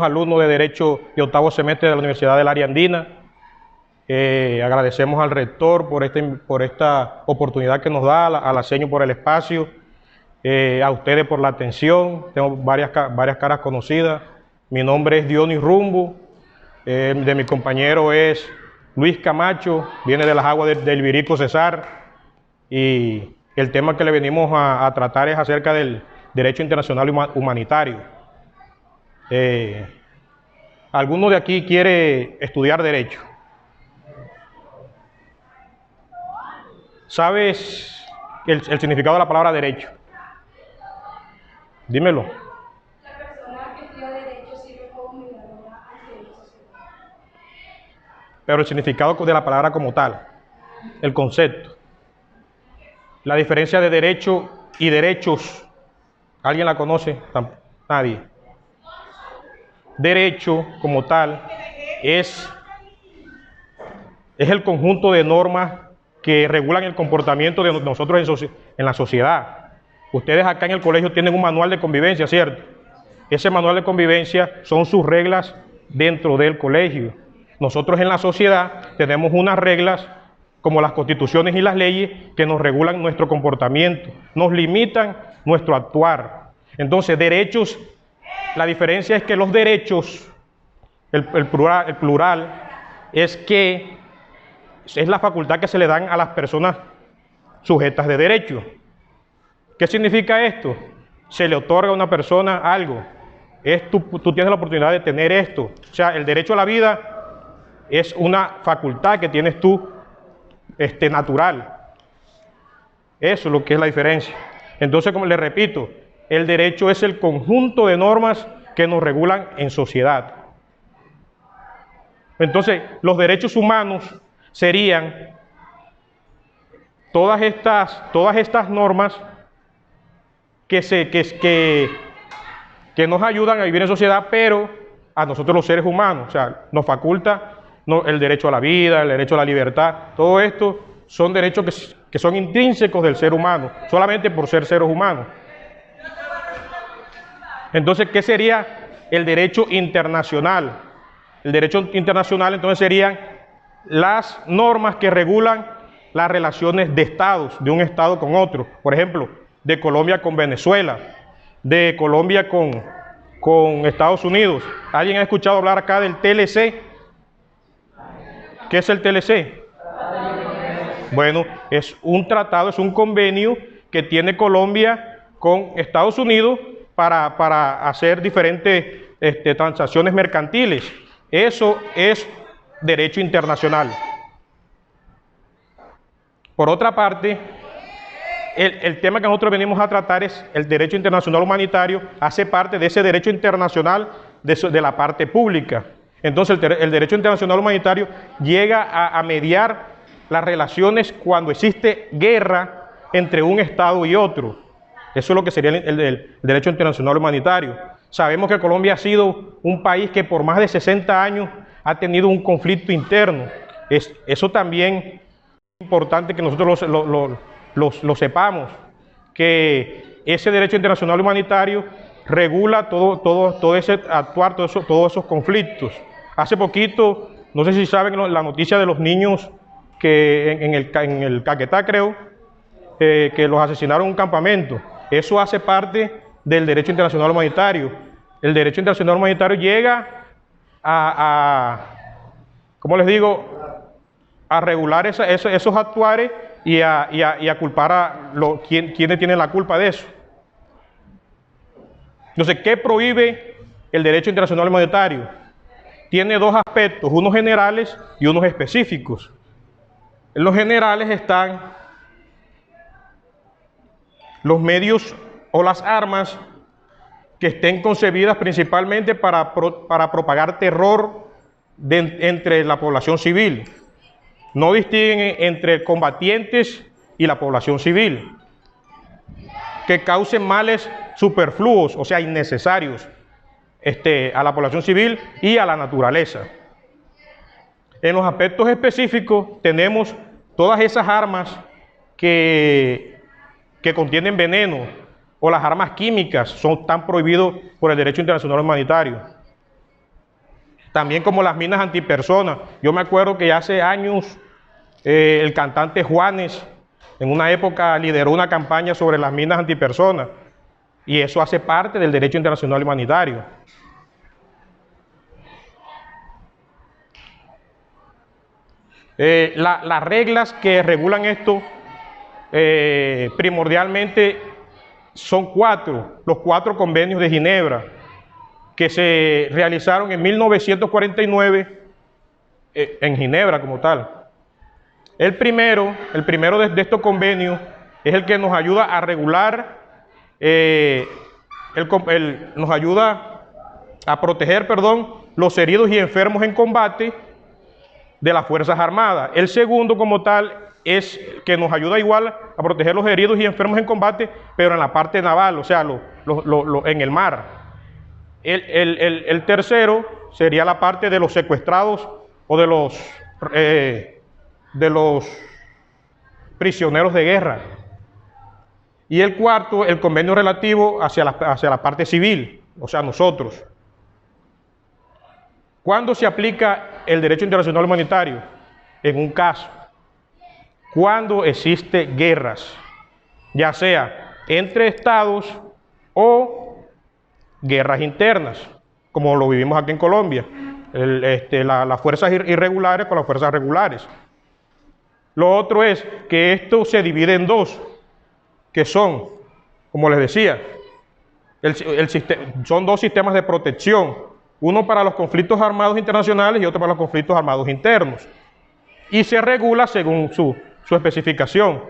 buenos alumnos de Derecho de octavo semestre de la Universidad del Área Andina. Agradecemos al rector por esta oportunidad que nos da, a la seño por el espacio, a ustedes por la atención. Tengo varias caras conocidas. Mi nombre es Dionis Rumbo, de mi compañero es Luis Camacho, viene de las aguas del Virico Cesar, y el tema que le venimos a tratar es acerca del derecho internacional humanitario. ¿Alguno de aquí quiere estudiar derecho? ¿Sabes el significado de la palabra derecho? Dímelo. La persona que estudia derecho sirve como mediadora ante la sociedad. Pero el significado de la palabra como tal, el concepto. La diferencia de derecho y derechos, ¿alguien la conoce? Nadie. Derecho como tal es el conjunto de normas que regulan el comportamiento de nosotros en la sociedad. Ustedes acá en el colegio tienen un manual de convivencia, ¿cierto? Ese manual de convivencia son sus reglas dentro del colegio. Nosotros en la sociedad tenemos unas reglas como las constituciones y las leyes que nos regulan nuestro comportamiento, nos limitan nuestro actuar. Entonces, derechos, la diferencia es que los derechos, el plural, es que es la facultad que se le dan a las personas sujetas de derecho. ¿Qué significa esto? Se le otorga a una persona algo. Tú tienes la oportunidad de tener esto. O sea, el derecho a la vida es una facultad que tienes tú, natural. Eso es lo que es la diferencia. Entonces, como les repito, el derecho es el conjunto de normas que nos regulan en sociedad. Entonces, los derechos humanos serían todas estas normas que nos ayudan a vivir en sociedad, pero a nosotros los seres humanos, o sea, nos faculta el derecho a la vida, el derecho a la libertad. Todo esto son derechos que son intrínsecos del ser humano, solamente por ser seres humanos. Entonces, ¿qué sería el derecho internacional? El derecho internacional, entonces, serían las normas que regulan las relaciones de estados, de un estado con otro. Por ejemplo, de Colombia con Venezuela, de Colombia con Estados Unidos. ¿Alguien ha escuchado hablar acá del TLC? ¿Qué es el TLC? Bueno, es un tratado, es un convenio que tiene Colombia con Estados Unidos para hacer diferentes transacciones mercantiles. Eso es derecho internacional. Por otra parte, el tema que nosotros venimos a tratar es el derecho internacional humanitario, hace parte de ese derecho internacional de la parte pública. Entonces el derecho internacional humanitario llega a mediar las relaciones cuando existe guerra entre un estado y otro. Eso es lo que sería el derecho internacional humanitario. Sabemos que Colombia ha sido un país que por más de 60 años ha tenido un conflicto interno. Eso también es importante que nosotros lo sepamos, que ese derecho internacional humanitario regula todo ese actuar, todos esos conflictos. Hace poquito, no sé si saben la noticia de los niños que en el Caquetá, creo, que los asesinaron en un campamento. Eso hace parte del derecho internacional humanitario. El derecho internacional humanitario llega ¿cómo les digo?, a regular esos actuares y a culpar a quienes tienen la culpa de eso. Entonces, ¿qué prohíbe el derecho internacional humanitario? Tiene dos aspectos, unos generales y unos específicos. En los generales están los medios o las armas que estén concebidas principalmente para propagar terror entre la población civil. No distinguen entre combatientes y la población civil. Que causen males superfluos, o sea, innecesarios, a la población civil y a la naturaleza. En los aspectos específicos tenemos todas esas armas que contienen veneno o las armas químicas están prohibidos por el derecho internacional humanitario. También como las minas antipersonas. Yo me acuerdo que hace años el cantante Juanes, en una época, lideró una campaña sobre las minas antipersonas. Y eso hace parte del derecho internacional humanitario. Las reglas que regulan esto primordialmente son los 4 convenios de Ginebra que se realizaron en 1949 en Ginebra como tal. El primero de estos convenios es el que nos ayuda a regular, nos ayuda a proteger, los heridos y enfermos en combate de las Fuerzas Armadas. El segundo como tal es que nos ayuda igual a proteger los heridos y enfermos en combate, pero en la parte naval, o sea, en el mar. El tercero sería la parte de los secuestrados o de los prisioneros de guerra. Y el cuarto, el convenio relativo hacia la parte civil, o sea, nosotros. ¿Cuándo se aplica el derecho internacional humanitario? En un caso, cuando existe guerras, ya sea entre estados o guerras internas, como lo vivimos aquí en Colombia, las fuerzas irregulares con las fuerzas regulares. Lo otro es que esto se divide en dos, que son, como les decía, son 2 sistemas de protección. Uno para los conflictos armados internacionales y otro para los conflictos armados internos. Y se regula según su especificación.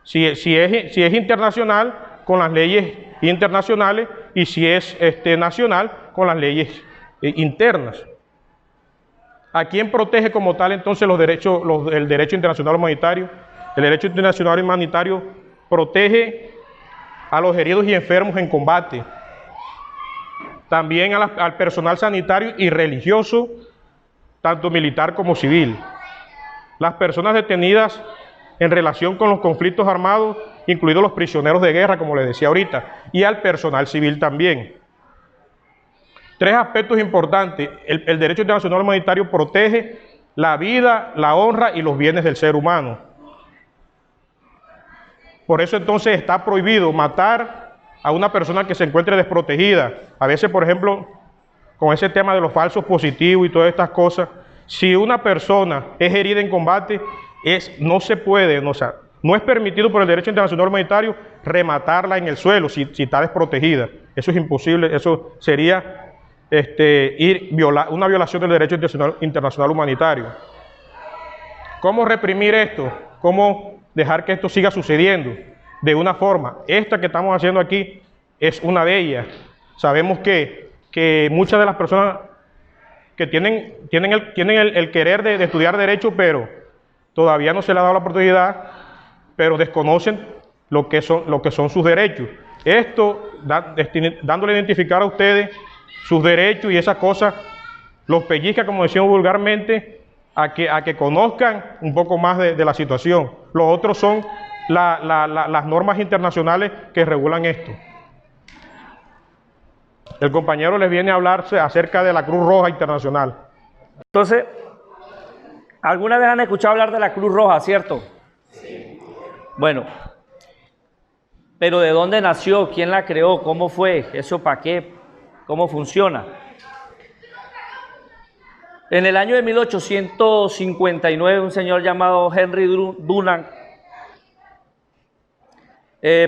Si es internacional, con las leyes internacionales, y si es nacional, con las leyes internas. ¿A quién protege como tal entonces el derecho internacional humanitario? El derecho internacional humanitario protege a los heridos y enfermos en combate. También al personal sanitario y religioso, tanto militar como civil. Las personas detenidas en relación con los conflictos armados, incluidos los prisioneros de guerra, como les decía ahorita, y al personal civil también. 3 aspectos importantes. El derecho internacional humanitario protege la vida, la honra y los bienes del ser humano. Por eso entonces está prohibido matar a una persona que se encuentre desprotegida. A veces, por ejemplo, con ese tema de los falsos positivos y todas estas cosas, si una persona es herida en combate, no se puede, no es permitido por el derecho internacional humanitario rematarla en el suelo si está desprotegida. Eso es imposible, eso sería una violación del derecho internacional humanitario. ¿Cómo reprimir esto? ¿Cómo dejar que esto siga sucediendo? De una forma, esta que estamos haciendo aquí es una de ellas. Sabemos que muchas de las personas que tienen el querer de estudiar derecho, pero todavía no se les ha dado la oportunidad, pero desconocen lo que son sus derechos. Esto, dándole a identificar a ustedes sus derechos y esas cosas, los pellizca, como decíamos vulgarmente, a que conozcan un poco más de la situación. Los otros son las normas internacionales que regulan esto. El compañero les viene a hablarse acerca de la Cruz Roja Internacional. Entonces, ¿alguna vez han escuchado hablar de la Cruz Roja, cierto? Sí. Bueno, pero ¿de dónde nació? ¿Quién la creó? ¿Cómo fue? ¿Eso para qué? ¿Cómo funciona? En el año de 1859, un señor llamado Henry Dunant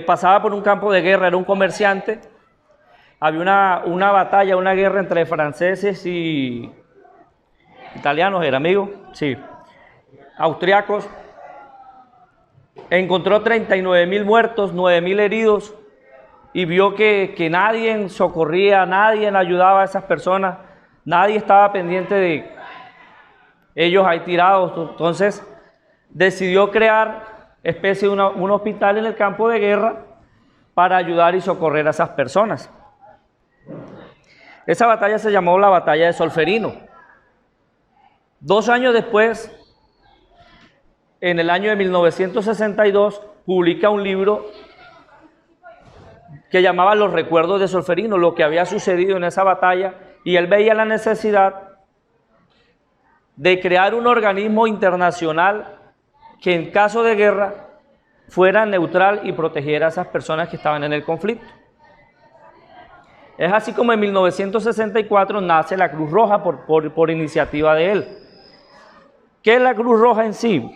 pasaba por un campo de guerra, era un comerciante. Había una batalla, una guerra entre franceses y italianos, ¿era amigo? Sí. Austriacos. Encontró 39.000 muertos, 9.000 heridos y vio que nadie socorría, nadie ayudaba a esas personas, nadie estaba pendiente de ellos ahí tirados. Entonces decidió crear especie de un hospital en el campo de guerra para ayudar y socorrer a esas personas. Esa batalla se llamó la Batalla de Solferino. 2 años después, en el año de 1962, publica un libro que llamaba Los recuerdos de Solferino, lo que había sucedido en esa batalla, y él veía la necesidad de crear un organismo internacional que en caso de guerra fuera neutral y protegiera a esas personas que estaban en el conflicto. Es así como en 1964 nace la Cruz Roja por iniciativa de él. ¿Qué es la Cruz Roja en sí?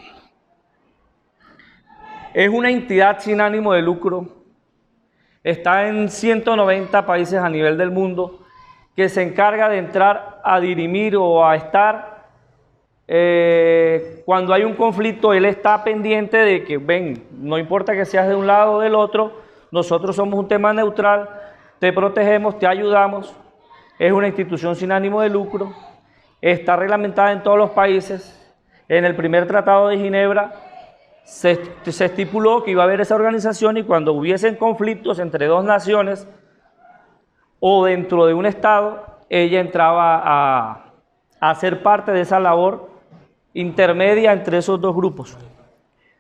Es una entidad sin ánimo de lucro. Está en 190 países a nivel del mundo, que se encarga de entrar a dirimir o a estar cuando hay un conflicto. Él está pendiente de que, ven, no importa que seas de un lado o del otro, nosotros somos un tema neutral, te protegemos, te ayudamos. Es una institución sin ánimo de lucro, está reglamentada en todos los países. En el primer Tratado de Ginebra se estipuló que iba a haber esa organización, y cuando hubiesen conflictos entre dos naciones o dentro de un estado, ella entraba a ser parte de esa labor intermedia entre esos dos grupos.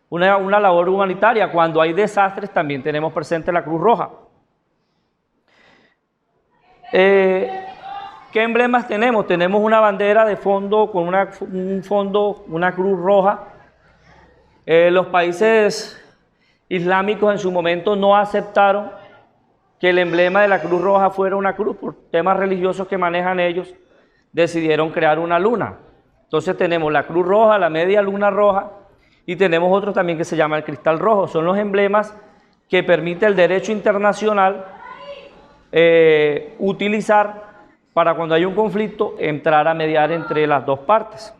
Una labor humanitaria. Cuando hay desastres también tenemos presente la Cruz Roja. ¿Qué emblemas tenemos? Tenemos una bandera de fondo con un fondo, una cruz roja. Los países islámicos en su momento no aceptaron que el emblema de la Cruz Roja fuera una cruz por temas religiosos que manejan ellos. Decidieron crear una luna. Entonces tenemos la Cruz Roja, la media luna roja, y tenemos otro también que se llama el cristal rojo. Son los emblemas que permite el derecho internacional utilizar para cuando hay un conflicto entrar a mediar entre las dos partes.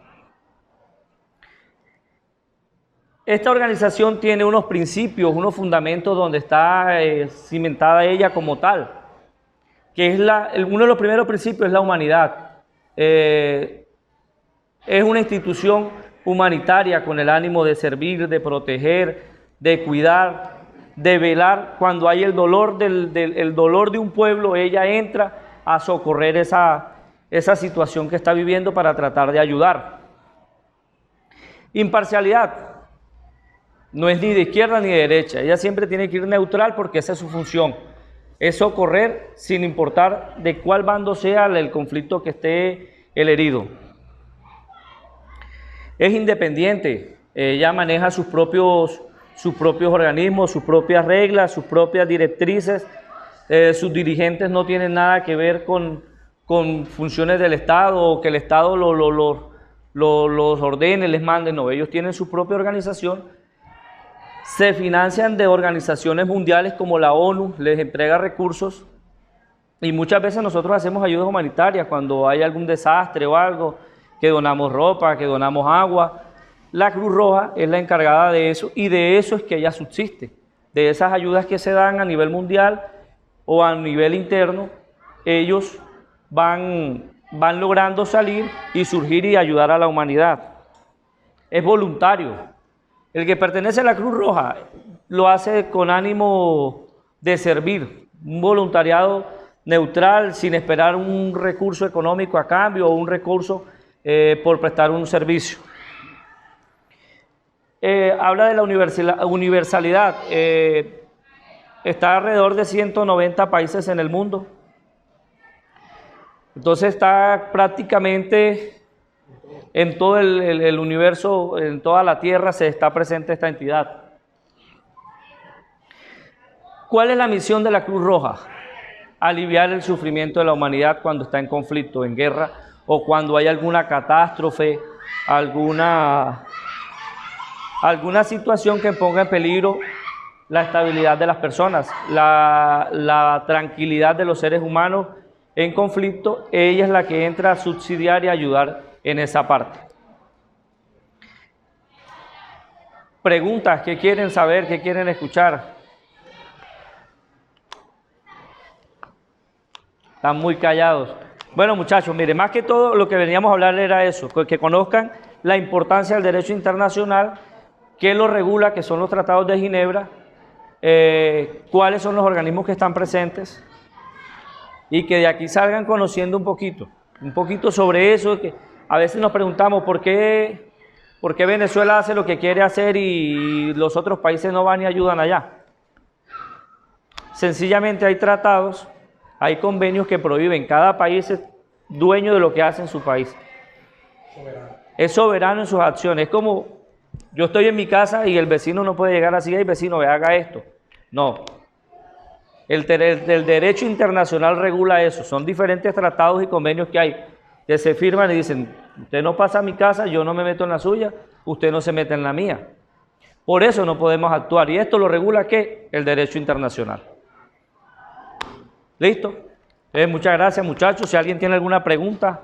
Esta organización tiene unos principios, unos fundamentos donde está cimentada ella como tal, que es uno de los primeros principios es la humanidad. Es una institución humanitaria con el ánimo de servir, de proteger, de cuidar, de velar. Cuando hay el dolor el dolor de un pueblo, ella entra a socorrer esa situación que está viviendo para tratar de ayudar. Imparcialidad. No es ni de izquierda ni de derecha. Ella siempre tiene que ir neutral porque esa es su función. Es socorrer sin importar de cuál bando sea el conflicto que esté el herido. Es independiente. Ella maneja sus propios organismos, sus propias reglas, sus propias directrices. Sus dirigentes no tienen nada que ver con funciones del Estado o que el Estado los ordene, les mande. No, ellos tienen su propia organización. Se financian de organizaciones mundiales como la ONU, les entrega recursos, y muchas veces nosotros hacemos ayudas humanitarias cuando hay algún desastre o algo, que donamos ropa, que donamos agua. La Cruz Roja es la encargada de eso, y de eso es que ella subsiste, de esas ayudas que se dan a nivel mundial o a nivel interno. Ellos van logrando salir y surgir y ayudar a la humanidad. Es voluntario. El que pertenece a la Cruz Roja lo hace con ánimo de servir, un voluntariado neutral, sin esperar un recurso económico a cambio o un recurso por prestar un servicio. Habla de la universalidad. Está alrededor de 190 países en el mundo. Entonces está prácticamente en todo el universo, en toda la Tierra se está presente esta entidad. ¿Cuál es la misión de la Cruz Roja? Aliviar el sufrimiento de la humanidad cuando está en conflicto, en guerra, o cuando hay alguna catástrofe, alguna situación que ponga en peligro la estabilidad de las personas, la tranquilidad de los seres humanos en conflicto. Ella es la que entra a subsidiar y ayudar en esa parte. Preguntas, ¿qué quieren saber? ¿Qué quieren escuchar? Están muy callados. Bueno, muchachos, mire, más que todo lo que veníamos a hablar era eso, que conozcan la importancia del derecho internacional, qué lo regula, que son los tratados de Ginebra, cuáles son los organismos que están presentes, y que de aquí salgan conociendo un poquito sobre eso. Que a veces nos preguntamos por qué Venezuela hace lo que quiere hacer y los otros países no van y ayudan allá. Sencillamente hay tratados, hay convenios que prohíben. Cada país es dueño de lo que hace en su país. Es soberano en sus acciones. Es como yo estoy en mi casa y el vecino no puede llegar así, "Ay, vecino, ve, haga esto". No. El derecho internacional regula eso. Son diferentes tratados y convenios que hay, que se firman y dicen, usted no pasa a mi casa, yo no me meto en la suya, usted no se mete en la mía. Por eso no podemos actuar. ¿Y esto lo regula qué? El derecho internacional. ¿Listo? Muchas gracias, muchachos. Si alguien tiene alguna pregunta.